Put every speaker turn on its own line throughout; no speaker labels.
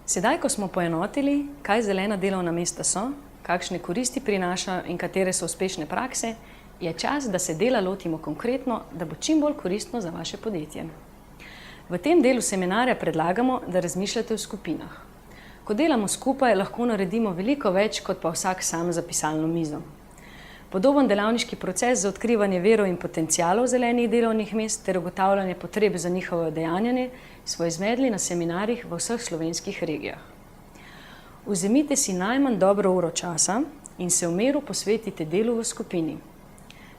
Sedaj, ko smo poenotili, kaj zelena delovna mesta so, kakšne koristi prinašajo in katere so uspešne prakse, je čas, da se dela lotimo konkretno, da bo čim bolj koristno za vaše podjetje. V tem delu seminarja predlagamo, da razmišljate v skupinah. Ko delamo skupaj, lahko naredimo veliko več, kot pa vsak sam za pisalno mizo. Podoben delavniški proces za odkrivanje virov in potencialov zelenih delovnih mest ter ugotavljanje potreb za njihovo udejanjanje smo izvedli na seminarjih v vseh slovenskih regijah. Vzemite si najmanj dobro uro časa in se v miru posvetite delu v skupini.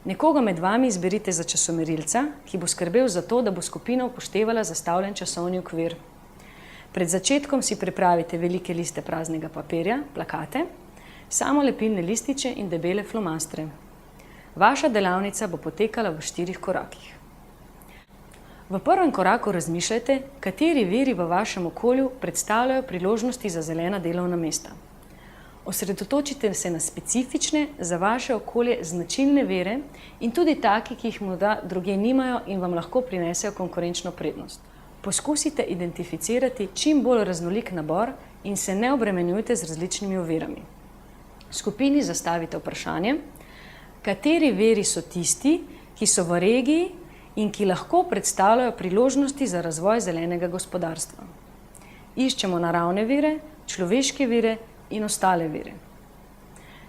Nekoga med vami izberite za časomerilca, ki bo skrbel za to, da bo skupina upoštevala zastavljen časovni okvir. Pred začetkom si pripravite velike liste praznega papirja, plakate, samolepilne lističe in debele flomastre. Vaša delavnica bo potekala v 4 korakih. V prvem koraku razmišljajte, kateri viri v vašem okolju predstavljajo priložnosti za zelena delovna mesta. Osredotočite se na specifične, za vaše okolje značilne vire in tudi taki, ki jih morda drugje nimajo in vam lahko prinesejo konkurenčno prednost. Poskusite identificirati čim bolj raznolik nabor in se ne obremenjujte z različnimi ovirami. Skupini zastavite vprašanje, kateri viri so tisti, ki so v regiji in ki lahko predstavljajo priložnosti za razvoj zelenega gospodarstva. Iščemo naravne vire, človeške vire in ostale vire.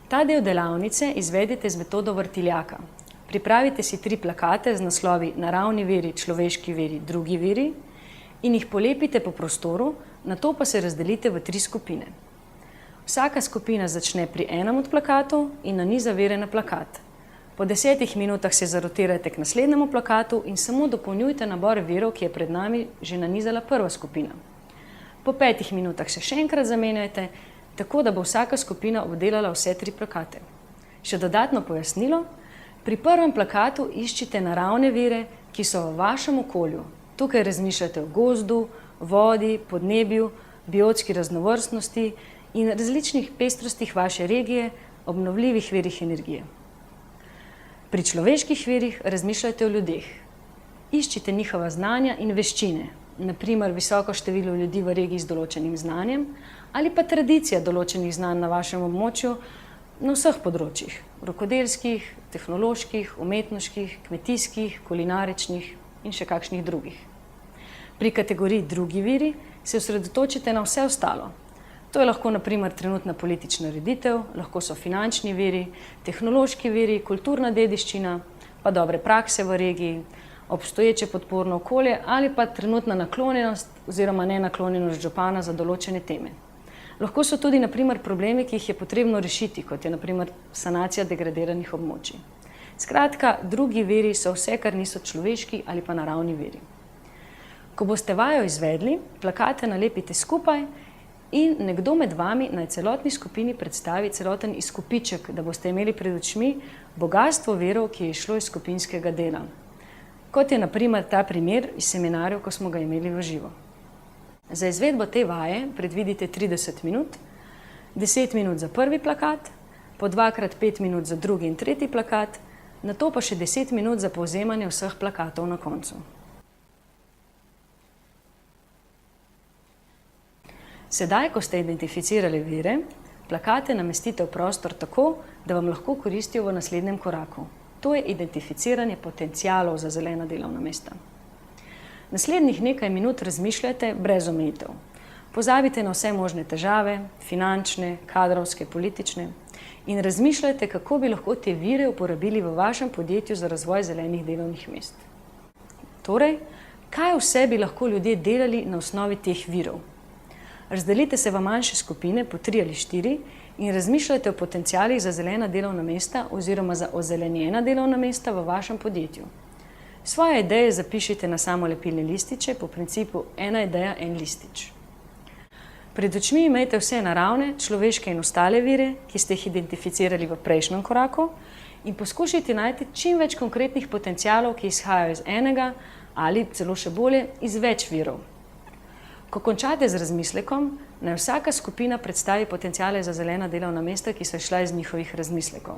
Ta del delavnice izvedite z metodo vrtiljaka. Pripravite si 3 plakate z naslovi Naravni viri, človeški viri, drugi viri in jih polepite po prostoru, nato pa se razdelite v 3 skupine. Vsaka skupina začne pri enem od plakatov in naniza vire na plakat. Po 10 minutah se zarotirajte k naslednjemu plakatu in samo dopolnjujte nabor virov, ki je pred nami že nanizala prva skupina. Po 5 minutah se še enkrat zamenjajte, tako da bo vsaka skupina obdelala vse 3 plakate. Še dodatno pojasnilo, pri prvem plakatu iščite naravne vire, ki so v vašem okolju. Tukaj razmišljate o gozdu, vodi, podnebju, biotski raznovrstnosti in različnih pestrostih vaše regije, obnovljivih virih energije. Pri človeških virih razmišljajte o ljudeh. Iščite njihova znanja in veščine, naprimer visoko število ljudi v regiji z določenim znanjem ali pa tradicija določenih znanj na vašem območju na vseh področjih, rokodelskih, tehnoloških, umetniških, kmetijskih, kulinaričnih in še kakšnih drugih. Pri kategoriji drugi viri se osredotočite na vse ostalo. To je lahko naprimer trenutna politična ureditev, lahko so finančni viri, tehnološki viri, kulturna dediščina, pa dobre prakse v regiji, obstoječe podporno okolje ali pa trenutna naklonjenost oziroma nenaklonjenost župana za določene teme. Lahko so tudi naprimer problemi, ki jih je potrebno rešiti, kot je naprimer sanacija degradiranih območij. Skratka, drugi viri so vse, kar niso človeški ali pa naravni viri. Ko boste vajo izvedli, plakate nalepite skupaj in nekdo med vami naj celotni skupini predstavi celoten izkupiček, da boste imeli pred očmi bogastvo virov, ki je išlo iz skupinskega dela. Kot je naprimer ta primer iz seminarjev, ko smo ga imeli v živo. Za izvedbo te vaje predvidite 30 minut, 10 minut za prvi plakat, po 2x5 minut za drugi in tretji plakat, nato pa še 10 minut za povzemanje vseh plakatov na koncu. Sedaj, ko ste identificirali vire, plakate namestite v prostor tako, da vam lahko koristijo v naslednjem koraku. To je identificiranje potencialov za zelena delovna mesta. Naslednjih nekaj minut razmišljajte brez omejitev. Pozabite na vse možne težave, finančne, kadrovske, politične in razmišljajte, kako bi lahko te vire uporabili v vašem podjetju za razvoj zelenih delovnih mest. Torej, kaj vse bi lahko ljudje delali na osnovi teh virov? Razdelite se v manjše skupine po 3 ali 4 in razmišljajte o potencialih za zelena delovna mesta oziroma za ozelenjena delovna mesta v vašem podjetju. Svoje ideje zapišite na samolepilne lističe po principu ena ideja, en listič. Pred očmi imejte vse naravne, človeške in ostale vire, ki ste jih identificirali v prejšnjem koraku in poskušajte najti čim več konkretnih potencialov, ki izhajajo iz enega ali celo še bolje iz več virov. Ko končate z razmislekom, naj vsaka skupina predstavi potenciale za zelena delovna mesta, ki so izšla iz njihovih razmislekov.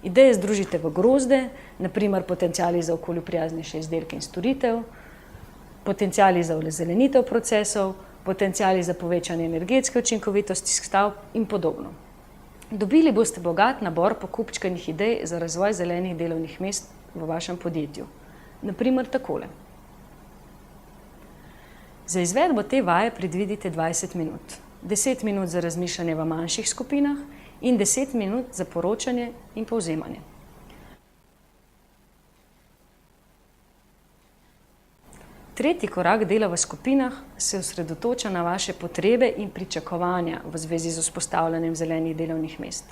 Ideje združite v grozde, naprimer potenciali za okolju prijaznejše izdelke in storitev, potenciali za ozelenitev procesov, potenciali za povečanje energetske učinkovitosti stavb in podobno. Dobili boste bogat nabor pokupčkanih idej za razvoj zelenih delovnih mest v vašem podjetju. Naprimer takole. Za izvedbo te vaje predvidite 20 minut. 10 minut za razmišljanje v manjših skupinah in 10 minut za poročanje in povzemanje. Tretji korak dela v skupinah se osredotoča na vaše potrebe in pričakovanja v zvezi z vzpostavljanjem zelenih delovnih mest.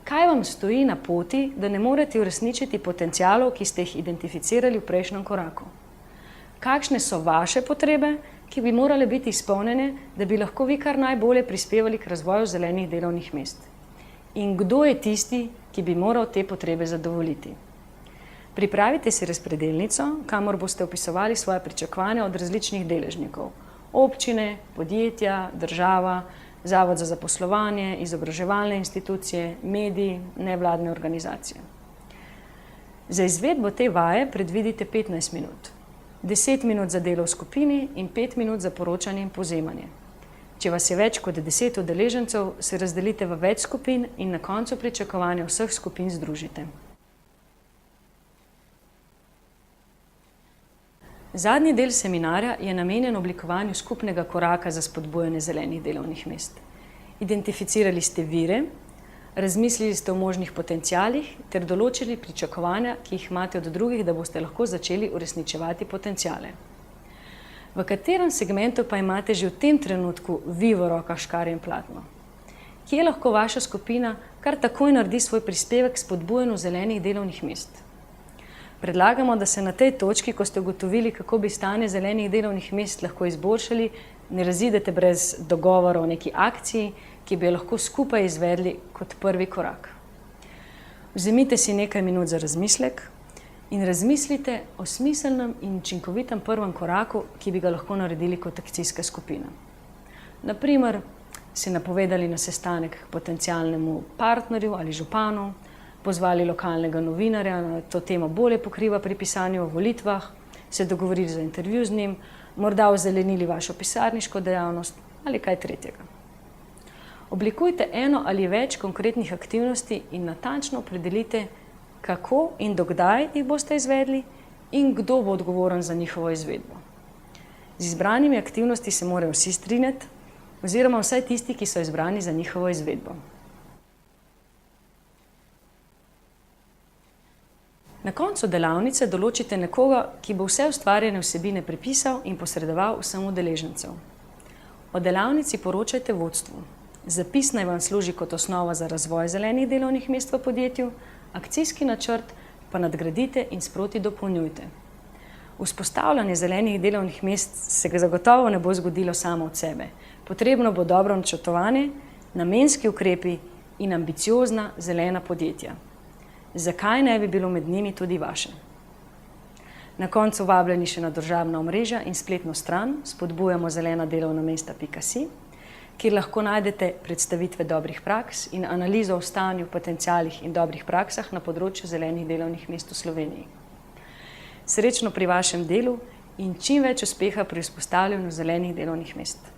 Kaj vam stoji na poti, da ne morete uresničiti potencialov, ki ste jih identificirali v prejšnjem koraku? Kakšne so vaše potrebe, ki bi morale biti izpolnjene, da bi lahko vi kar najbolje prispevali k razvoju zelenih delovnih mest? In kdo je tisti, ki bi moral te potrebe zadovoljiti? Pripravite si razpredelnico, kamor boste opisovali svoje pričakovanja od različnih deležnikov. Občine, podjetja, država, zavod za zaposlovanje, izobraževalne institucije, mediji, nevladne organizacije. Za izvedbo te vaje predvidite 15 minut. 10 minut za delo v skupini in 5 minut za poročanje in povzemanje. Če vas je več kot 10 udeležencev, se razdelite v več skupin in na koncu pričakovanja vseh skupin združite. Zadnji del seminarja je namenjen oblikovanju skupnega koraka za spodbujanje zelenih delovnih mest. Identificirali ste vire, razmislili ste o možnih potencialih ter določili pričakovanja, ki jih imate od drugih, da boste lahko začeli uresničevati potenciale. V katerem segmentu pa imate že v tem trenutku vi v rokah škarje in platno? Kje lahko vaša skupina kar takoj naredi svoj prispevek k spodbujanju zelenih delovnih mest? Predlagamo, da se na tej točki, ko ste ugotovili, kako bi stanje zelenih delovnih mest lahko izboljšali, ne razidete brez dogovora o neki akciji, ki bi jo lahko skupaj izvedli kot prvi korak. Vzemite si nekaj minut za razmislek in razmislite o smiselnem in učinkovitem prvem koraku, ki bi ga lahko naredili kot akcijska skupina. Naprimer, si napovedali na sestanek k potencialnemu partnerju ali županu, pozvali lokalnega novinarja, na to temo bolje pokriva pri pisanju o volitvah, se dogovorili za intervju z njim, morda ozelenili vašo pisarniško dejavnost ali kaj tretjega. Oblikujte eno ali več konkretnih aktivnosti in natančno opredelite, kako in dokdaj jih boste izvedli in kdo bo odgovoren za njihovo izvedbo. Z izbranimi aktivnosti se morajo vsi strinjati, oziroma vsaj tisti, ki so izbrani za njihovo izvedbo. Na koncu delavnice določite nekoga, ki bo vse ustvarjene vsebine prepisal in posredoval vsem udeležencev. O delavnici poročajte vodstvu. Zapis naj vam služi kot osnova za razvoj zelenih delovnih mest v podjetju, akcijski načrt pa nadgradite in sproti dopolnjujte. Vzpostavljanje zelenih delovnih mest se zagotovo ne bo zgodilo samo od sebe. Potrebno bo dobro načrtovanje, namenski ukrepi in ambiciozna zelena podjetja. Zakaj ne bi bilo med njimi tudi vaše? Na koncu vabljeni še na družabna omrežja in spletno stran spodbujamo zelena delovna mesta.si, kjer lahko najdete predstavitve dobrih praks in analizo o stanju, potencialih in dobrih praksah na področju zelenih delovnih mest v Sloveniji. Srečno pri vašem delu in čim več uspeha pri vzpostavljanju zelenih delovnih mest.